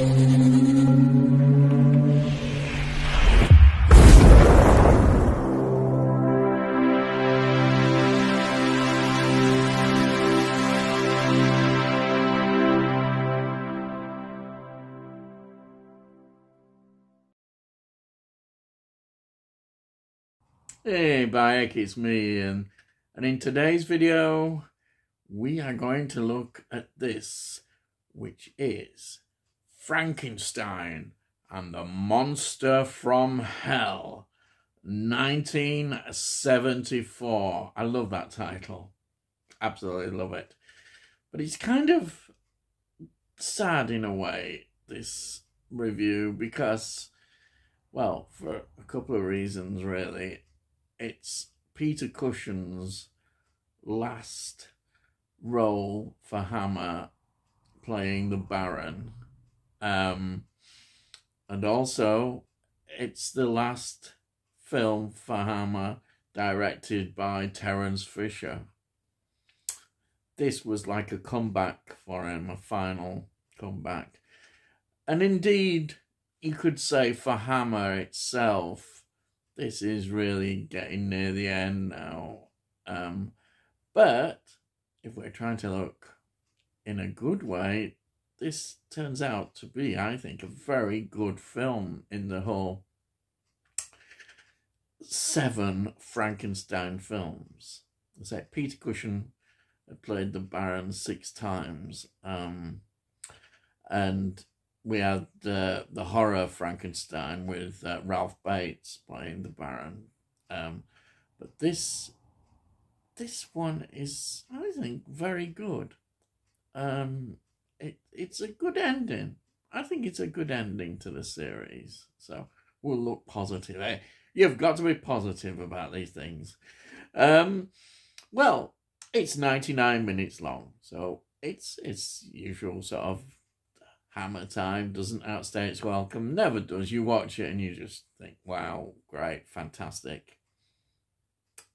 Hey Bayek, it's me Ian, and in today's video we are going to look at this, which is Frankenstein and the Monster from Hell, 1974. I love that title, absolutely love it, but it's kind of sad in a way, this review, because, well, for a couple of reasons really. It's Peter Cushing's last role for Hammer, playing the Baron. And also, it's the last film for Hammer directed by Terence Fisher. This was like a comeback for him, a final comeback. And indeed, you could say for Hammer itself, this is really getting near the end now. But if we're trying to look in a good way, this turns out to be, I think, a very good film in the whole 7 Frankenstein films. I say Peter Cushing had played the Baron 6 times. And we had the horror Frankenstein with Ralph Bates playing the Baron. But this one is, I think, very good. It's a good ending. I think it's a good ending to the series. So we'll look positive. Hey, you've got to be positive about these things. Well, it's 99 minutes long. So it's usual sort of Hammer time, doesn't outstay its welcome, never does. You watch it and you just think, wow, great, fantastic.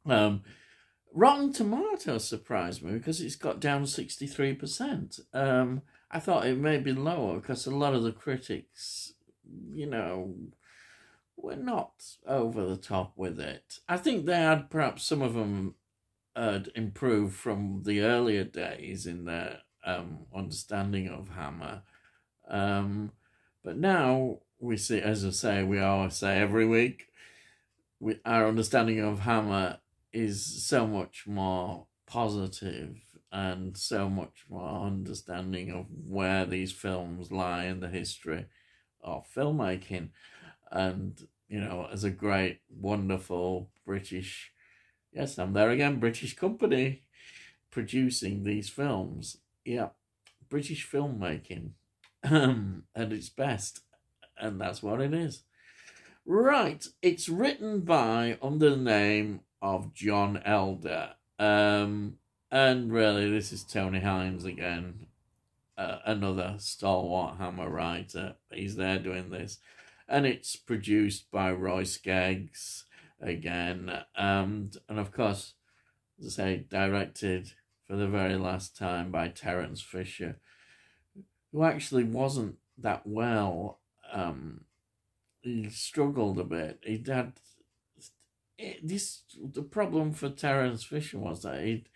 Rotten Tomatoes surprised me because it's got down 63%. I thought it may be lower because a lot of the critics, you know, were not over the top with it. I think they had, perhaps some of them had improved from the earlier days in their understanding of Hammer. But now we see, as I say, we always say every week, our understanding of Hammer is so much more positive and so much more understanding of where these films lie in the history of filmmaking. And, you know, as a great, wonderful British, yes, I'm there again, British company producing these films. Yeah, British filmmaking. At its best, and that's what it is. Right, it's written by, under the name of John Elder, and really this is Tony Hines again, another stalwart Hammer writer. He's there doing this, and it's produced by Roy Skeggs again, and of course, as I say, directed for the very last time by Terence Fisher, who actually wasn't that well. He struggled a bit. The problem for Terence Fisher was that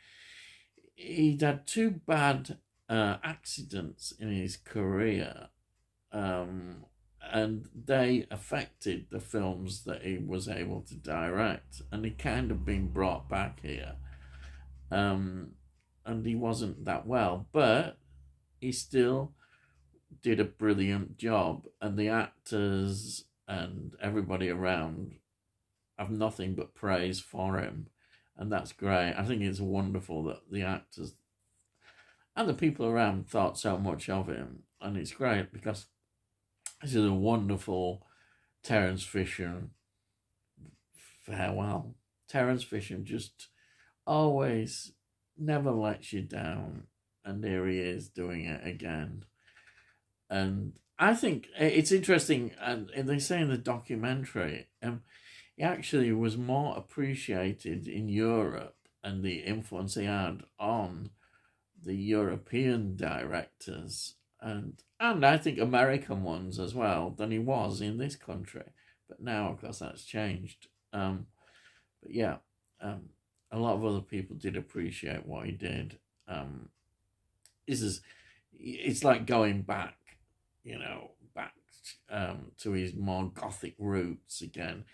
he'd had 2 bad accidents in his career, and they affected the films that he was able to direct, and he kind of been brought back here, and he wasn't that well, but he still did a brilliant job, and the actors and everybody around have nothing but praise for him, and that's great. I think it's wonderful that the actors and the people around thought so much of him, and it's great because this is a wonderful Terence Fisher farewell. Terence Fisher just always never lets you down, and here he is doing it again. And I think it's interesting, and they say in the documentary, he actually was more appreciated in Europe and the influence he had on the European directors and I think American ones as well than he was in this country. But now, of course, that's changed. But yeah, a lot of other people did appreciate what he did. It's like going back, back to his more gothic roots again.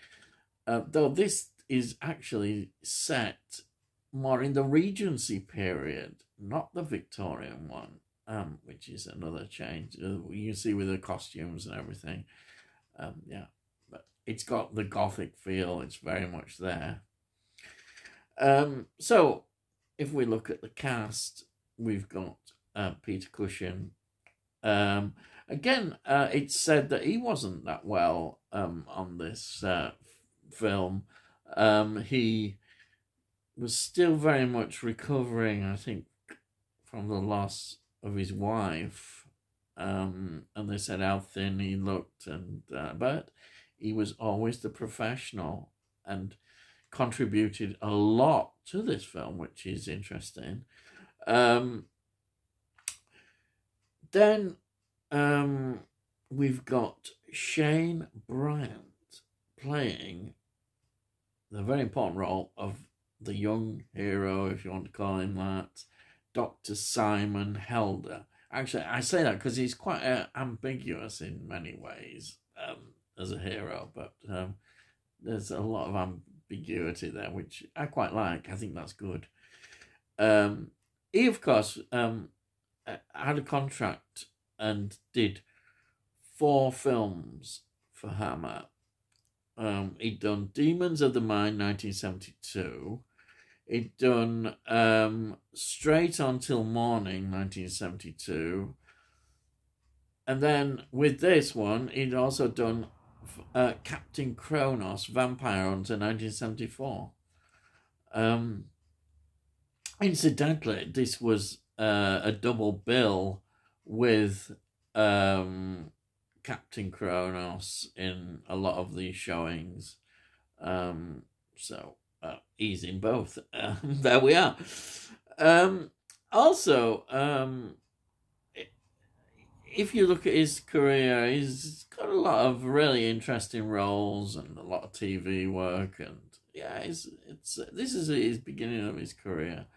Though this is actually set more in the Regency period, not the Victorian one, which is another change. You see with the costumes and everything. Yeah, but it's got the gothic feel. It's very much there. So if we look at the cast, we've got Peter Cushing. Again, it's said that he wasn't that well on this film. He was still very much recovering, I think, from the loss of his wife. And they said how thin he looked, but he was always the professional and contributed a lot to this film, which is interesting. Then we've got Shane Bryant playing the very important role of the young hero, if you want to call him that, Dr. Simon Helder. Actually, I say that because he's quite ambiguous in many ways as a hero, but there's a lot of ambiguity there, which I quite like. I think that's good. He, of course, had a contract and did 4 films for Hammer. He'd done Demons of the Mind, 1972. He'd done Straight On Till Morning, 1972. And then with this one, he'd also done Captain Kronos, Vampire Hunter, 1974. Incidentally, this was a double bill with Captain Kronos in a lot of these showings. So he's in both. There we are. Also, if you look at his career, he's got a lot of really interesting roles and a lot of TV work, and yeah, this is his beginning of his career,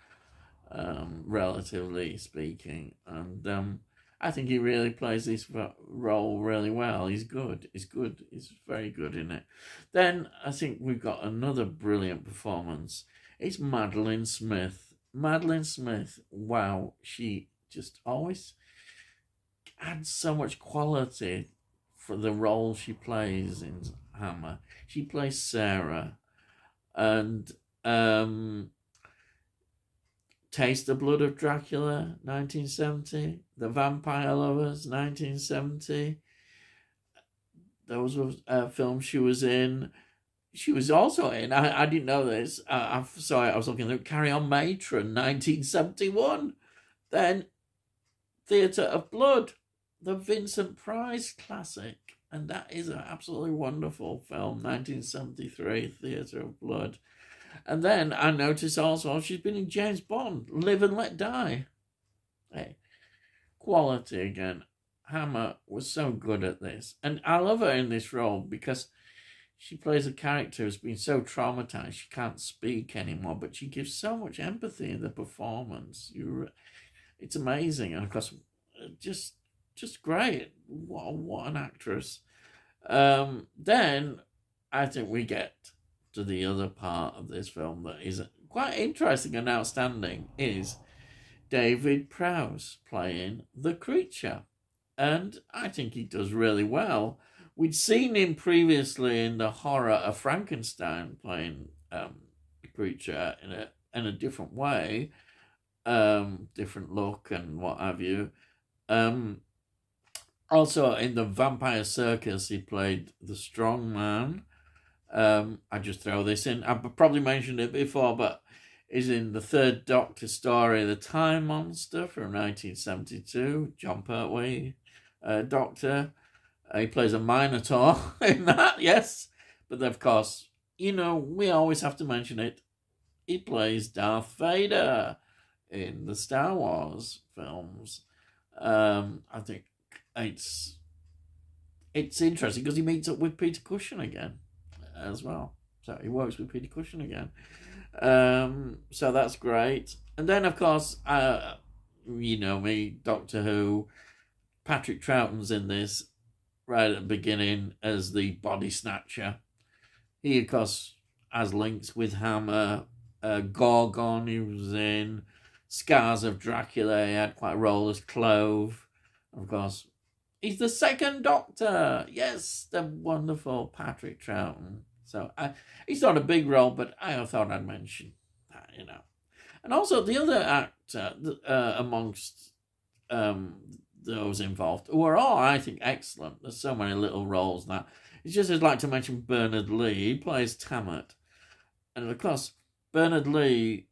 relatively speaking, and I think he really plays this role really well. He's good. He's very good in it. Then I think we've got another brilliant performance. It's Madeline Smith. Madeline Smith, wow, she just always adds so much quality for the role she plays in Hammer. She plays Sarah, and Taste the Blood of Dracula, 1970. The Vampire Lovers, 1970. Those were films she was in. She was also in, I didn't know this, I was looking at Carry On Matron, 1971. Then Theatre of Blood, the Vincent Price classic. And that is an absolutely wonderful film, 1973, Theatre of Blood. And then I noticed also she's been in James Bond, Live and Let Die. Hey, quality again. Hammer was so good at this. And I love her in this role because she plays a character who's been so traumatized she can't speak anymore, but she gives so much empathy in the performance. It's amazing. And of course, just great. What an actress. Then I think we get to the other part of this film that is quite interesting and outstanding, is David Prowse playing the creature. And I think he does really well. We'd seen him previously in the horror of Frankenstein playing the creature in a different way, different look and what have you. Also in the Vampire Circus, he played the strong man. I just throw this in. I've probably mentioned it before, but is in the third Doctor story, The Time Monster from 1972. John Pertwee, Doctor. He plays a Minotaur in that, yes. But of course, we always have to mention it. He plays Darth Vader in the Star Wars films. I think it's interesting because he meets up with Peter Cushing again as well. So he works with Peter Cushing again. So that's great. And then, of course, you know me, Doctor Who, Patrick Troughton's in this right at the beginning as the body snatcher. He, of course, has links with Hammer. Gorgon, he was in. Scars of Dracula, he had quite a role as Clove. Of course, he's the second Doctor. Yes, the wonderful Patrick Troughton. So he's not a big role, but I thought I'd mention that, you know. And also the other actor amongst those involved, who are all, I think, excellent. There's so many little roles now. It's just I'd like to mention Bernard Lee. He plays Tammet. And of course, Bernard Lee,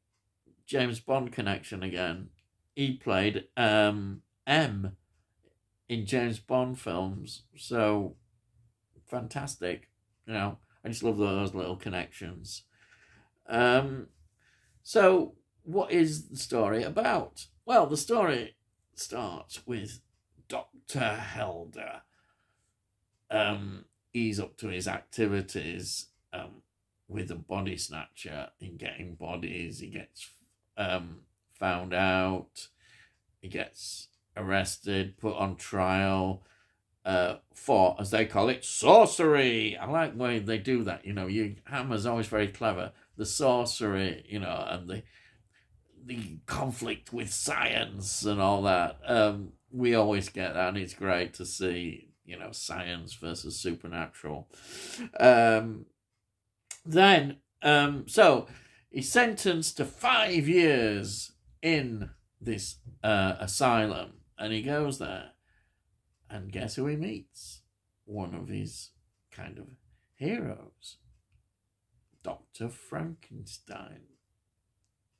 James Bond connection again. He played M in James Bond films. So fantastic, you know. I just love those little connections. So what is the story about? Well, the story starts with Dr. Helder. He's up to his activities with a body snatcher in getting bodies. He gets found out. He gets arrested, put on trial for, as they call it, sorcery. I like the way they do that. You know, Hammer's always very clever. The sorcery, you know, and the conflict with science and all that. We always get that, and it's great to see, you know, science versus supernatural. So he's sentenced to 5 years in this asylum, and he goes there, and guess who he meets? One of his kind of heroes, Dr. Frankenstein.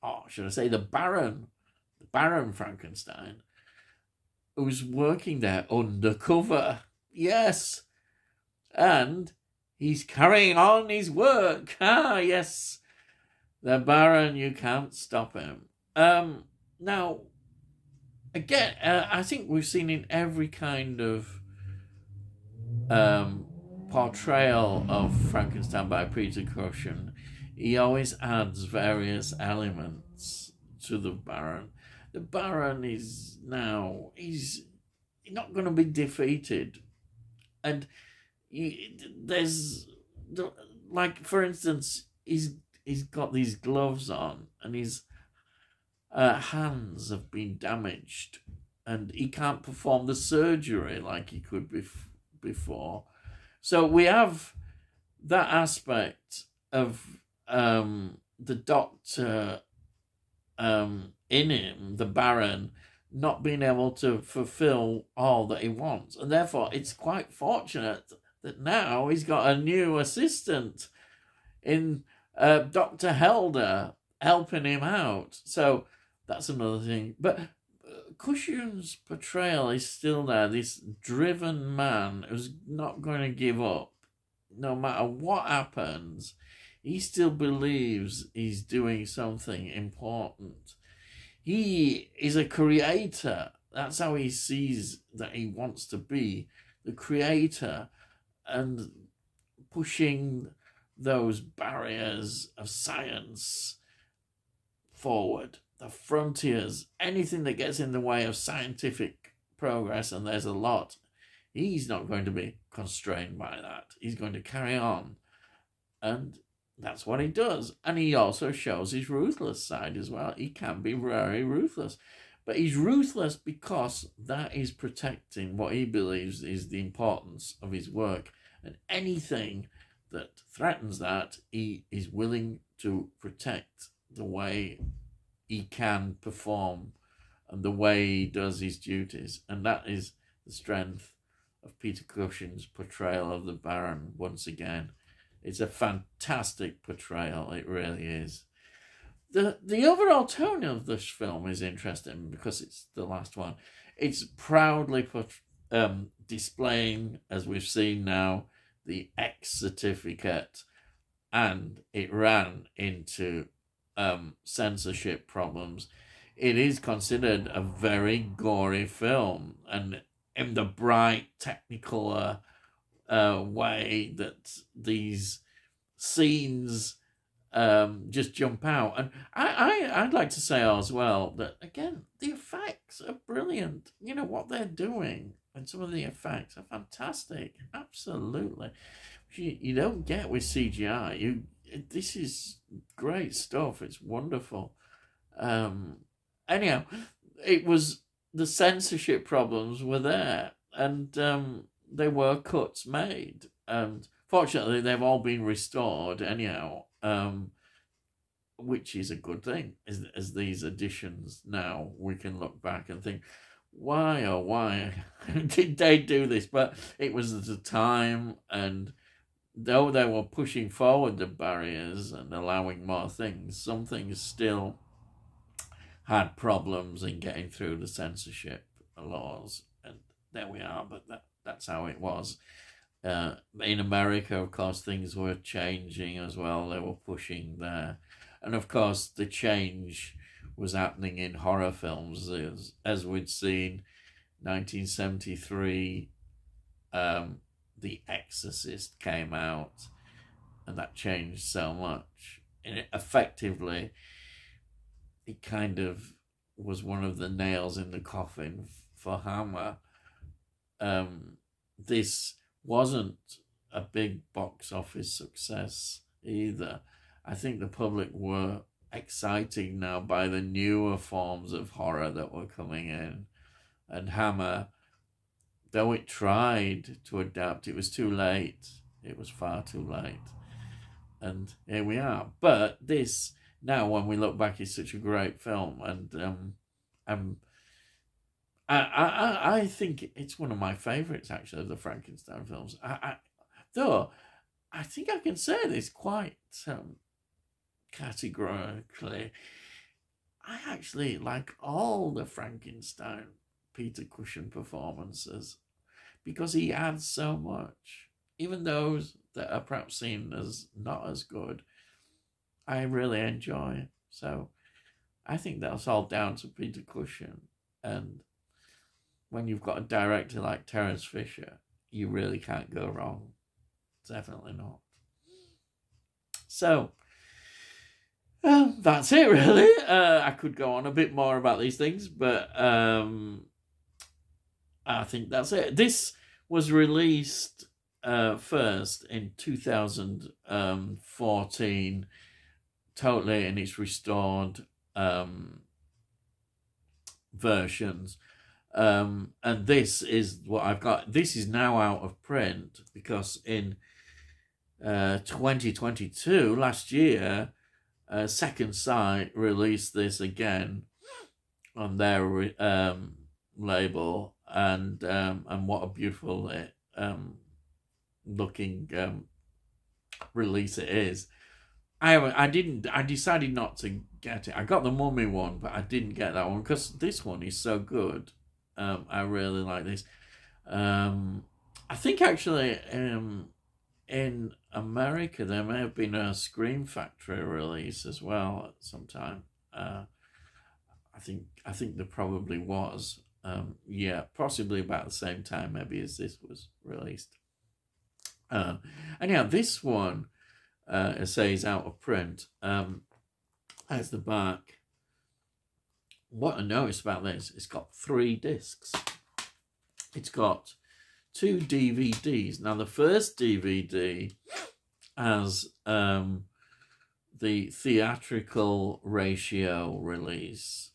Oh, should I say the Baron Frankenstein, who's working there undercover. Yes, and he's carrying on his work. Ah, yes, the Baron, you can't stop him. Now, again, I think we've seen in every kind of portrayal of Frankenstein by Peter Cushing, he always adds various elements to the Baron. The Baron is now, he's not going to be defeated. And there's, like, for instance, he's got these gloves on, and his hands have been damaged, and he can't perform the surgery like he could before. So we have that aspect of the Doctor in him, the Baron, not being able to fulfill all that he wants. And therefore, it's quite fortunate that now he's got a new assistant in Dr. Helder helping him out. So that's another thing. But Cushing's portrayal is still there, this driven man who's not going to give up. No matter what happens, he still believes he's doing something important. He is a creator. That's how he sees that he wants to be, the creator, and pushing those barriers of science forward, the frontiers, anything that gets in the way of scientific progress, and there's a lot. He's not going to be constrained by that. He's going to carry on. And that's what he does. And he also shows his ruthless side as well. He can be very ruthless. But he's ruthless because that is protecting what he believes is the importance of his work. And anything that threatens that, he is willing to protect the way he can perform and the way he does his duties. And that is the strength of Peter Cushing's portrayal of the Baron once again. It's a fantastic portrayal, it really is. The overall tone of this film is interesting because it's the last one. It's proudly displaying, as we've seen now, the X certificate, and it ran into censorship problems. it is considered a very gory film, and in the bright technical way that these scenes just jump out. And I'd like to say as well that, again, the effects are brilliant. You know, what they're doing, and some of the effects are fantastic. Absolutely. You don't get with CGI. This is great stuff. It's wonderful. Anyhow, it was the censorship problems were there, and there were cuts made, and fortunately they've all been restored anyhow, which is a good thing. As these editions now, we can look back and think, why did they do this? But it was at the time, and though they were pushing forward the barriers and allowing more things, some things still had problems in getting through the censorship laws, and there we are. But that's how it was. In America, of course, things were changing as well. They were pushing there, and of course, the change was happening in horror films, as we'd seen, 1973. The Exorcist came out, and that changed so much. And effectively, it kind of was one of the nails in the coffin for Hammer. This wasn't a big box office success either. I think the public were excited now by the newer forms of horror that were coming in. And Hammer, though it tried to adapt, it was too late. It was far too late. And here we are. But this, now when we look back, is such a great film. And I think it's one of my favourites, actually, of the Frankenstein films. Though I think I can say this quite categorically. I actually like all the Frankenstein Peter Cushing performances, because he adds so much. Even those that are perhaps seen as not as good, I really enjoy. So I think that's all down to Peter Cushing. And when you've got a director like Terence Fisher, you really can't go wrong. Definitely not. So that's it, really. I could go on a bit more about these things, but I think that's it. This was released first in 2014, totally in its restored versions. And this is what I've got. This is now out of print because in 2022, last year, Second Sight released this again on their label, and what a beautiful looking release it is. I decided not to get it. I got the Mummy one, but I didn't get that one because this one is so good. I really like this. I think actually in America there may have been a Scream Factory release as well at some time. I think there probably was. Yeah, possibly about the same time maybe as this was released. Anyhow, this one, I say, is out of print. As the back. What I noticed about this, it's got 3 discs. It's got 2 DVDs. Now, the first DVD has the theatrical ratio release.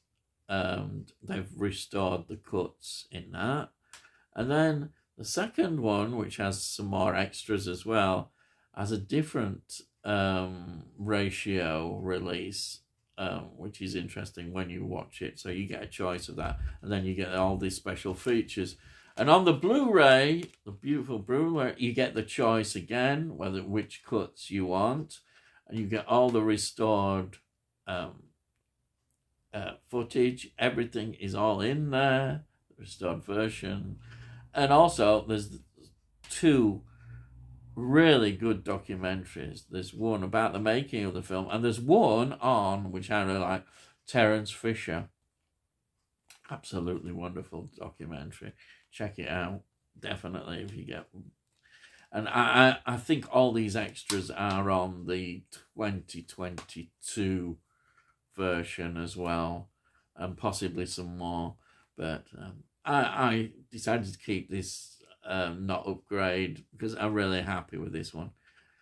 They've restored the cuts in that. And then the second one, which has some more extras as well, has a different ratio release, which is interesting when you watch it. So you get a choice of that, and then you get all these special features. And on the Blu-ray, the beautiful Blu-ray, you get the choice again, which cuts you want, and you get all the restored footage. Everything is all in there, the restored version. And also, there's 2 really good documentaries. There's one about the making of the film, and there's one on, which I really like, Terence Fisher. Absolutely wonderful documentary. Check it out, definitely, if you get them. And I think all these extras are on the 2022 version as well, and possibly some more. But I decided to keep this not upgrade because I'm really happy with this one.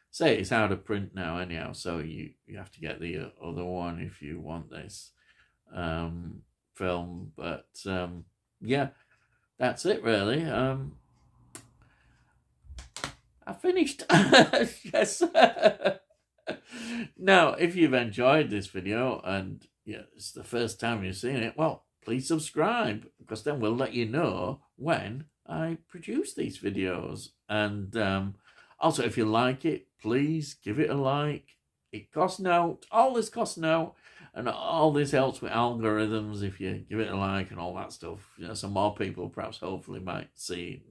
Say it's out of print now anyhow, so you have to get the other one if you want this film. But yeah, that's it really. I finished. Yes. Now, if you've enjoyed this video and yeah, it's the first time you've seen it, well, please subscribe, because then we'll let you know when I produce these videos. And also, if you like it, please give it a like. It costs no, all this costs no, and all this helps with algorithms if you give it a like and all that stuff. You know, so more people perhaps hopefully might see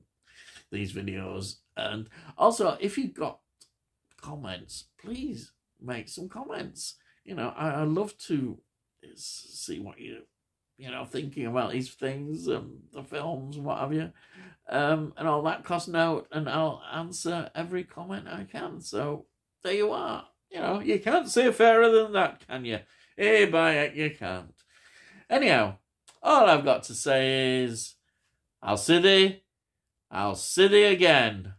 these videos. And also, if you've got comments, please make some comments. You know, I love to see what you know, thinking about these things, the films, what have you, and all that costs note, and I'll answer every comment I can. So there you are. You know, you can't say fairer than that, can you? Hey, by it, you can't. Anyhow, all I've got to say is, I'll see thee again.